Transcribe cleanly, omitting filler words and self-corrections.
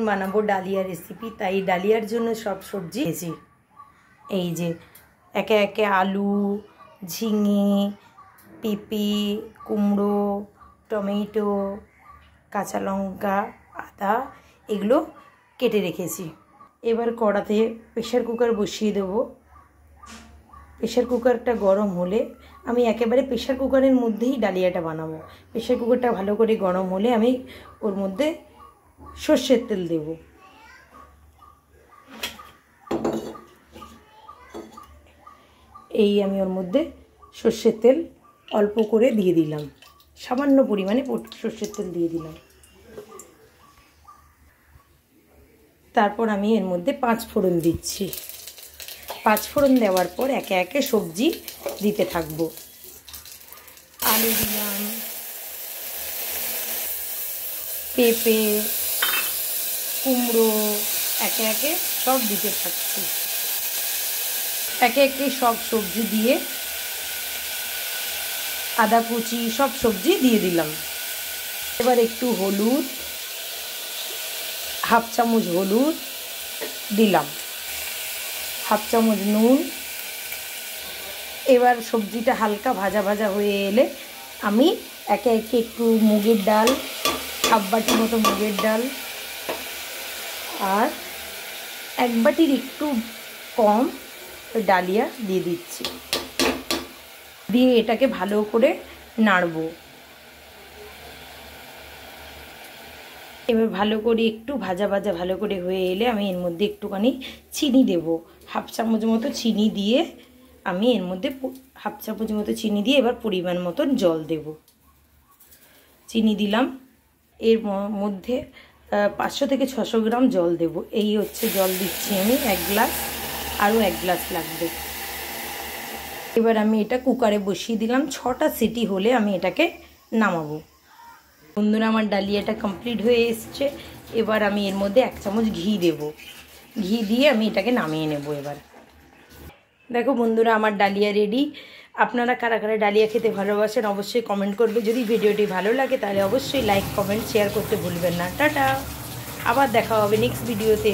বানাবো dahlia recipe, তাই ডালিয়ার জন্য সব সবজি নিয়েছি। এই যে একে একে আলু, ঝিঙে, পেঁপে, কুমড়ো, টমেটো, কাঁচা লঙ্কা, আদা এগুলো কেটে রেখেছি। এবার কড়াতে প্রেশার কুকার বসিয়ে দেবো। প্রেশার কুকারটা গরম হলে আমি একেবারে প্রেশার কুকারের মধ্যেই ডালিয়াটা বানাবো। প্রেশার কুকারটা ভালো করে গরম হলে আমি ওর মধ্যে সর্ষের তেল দেব। এই আমি ওর মধ্যে সর্ষের তেল অল্প করে দিয়ে দিলাম, সামান্য পরিমাণে সর্ষের তেল দিয়ে দিলাম। তারপর আমি এর মধ্যে 5 ফোড়ন দিচ্ছি। 5 ফোড়ন দেওয়ার পর একে একে সবজি দিতে থাকবো। আলু দিলাম, পেঁপে, কুমড়ো একে একে সব দিতে থাকছি। একে একে সব সবজি দিয়ে আদা কুচি সব সবজি দিয়ে দিলাম। এবার একটু হলুদ, হাফ চামচ হলুদ দিলাম, হাফ চামচ নুন। এবার সবজিটা হালকা ভাজা ভাজা হয়ে এলে আমি একে একে একটু মুগের ডাল, হাফ বাটি মতো মুগের ডাল আর 1 বাটির একটু কম ডালিয়া দিয়ে দিচ্ছি। দিয়ে এটাকে ভালো করে নাড়বো। এবার ভালো করে একটু ভাজা ভাজা ভালো করে হয়ে এলে আমি এর মধ্যে একটুখানি চিনি দেব। হাফ চামচ মতো চিনি দিয়ে আমি এর মধ্যে হাফ চামচ মতো চিনি দিয়ে এবার পরিমাণ মতন জল দেব। চিনি দিলাম, এর মধ্যে 500 থেকে 600 গ্রাম জল দেব। এই হচ্ছে জল দিচ্ছি আমি 1 গ্লাস, আরও 1 গ্লাস লাগবে। এবার আমি এটা কুকারে বসিয়ে দিলাম। 6টা সিটি হলে আমি এটাকে নামাবো। বন্ধুরা, আমার ডালিয়াটা কমপ্লিট হয়ে এসছে। এবার আমি এর মধ্যে 1 চামচ ঘি দেব। ঘি দিয়ে আমি এটাকে নামিয়ে নেব। এবার দেখো বন্ধুরা, আমার ডালিয়া রেডি। আপনারা কারা কারা ডালিয়া খেতে ভালোবাসেন অবশ্যই কমেন্ট করবে। যদি ভিডিওটি ভালো লাগে তাহলে অবশ্যই লাইক, কমেন্ট, শেয়ার করতে ভুলবেন না। টাটা, আবার দেখা হবে নেক্সট ভিডিওতে।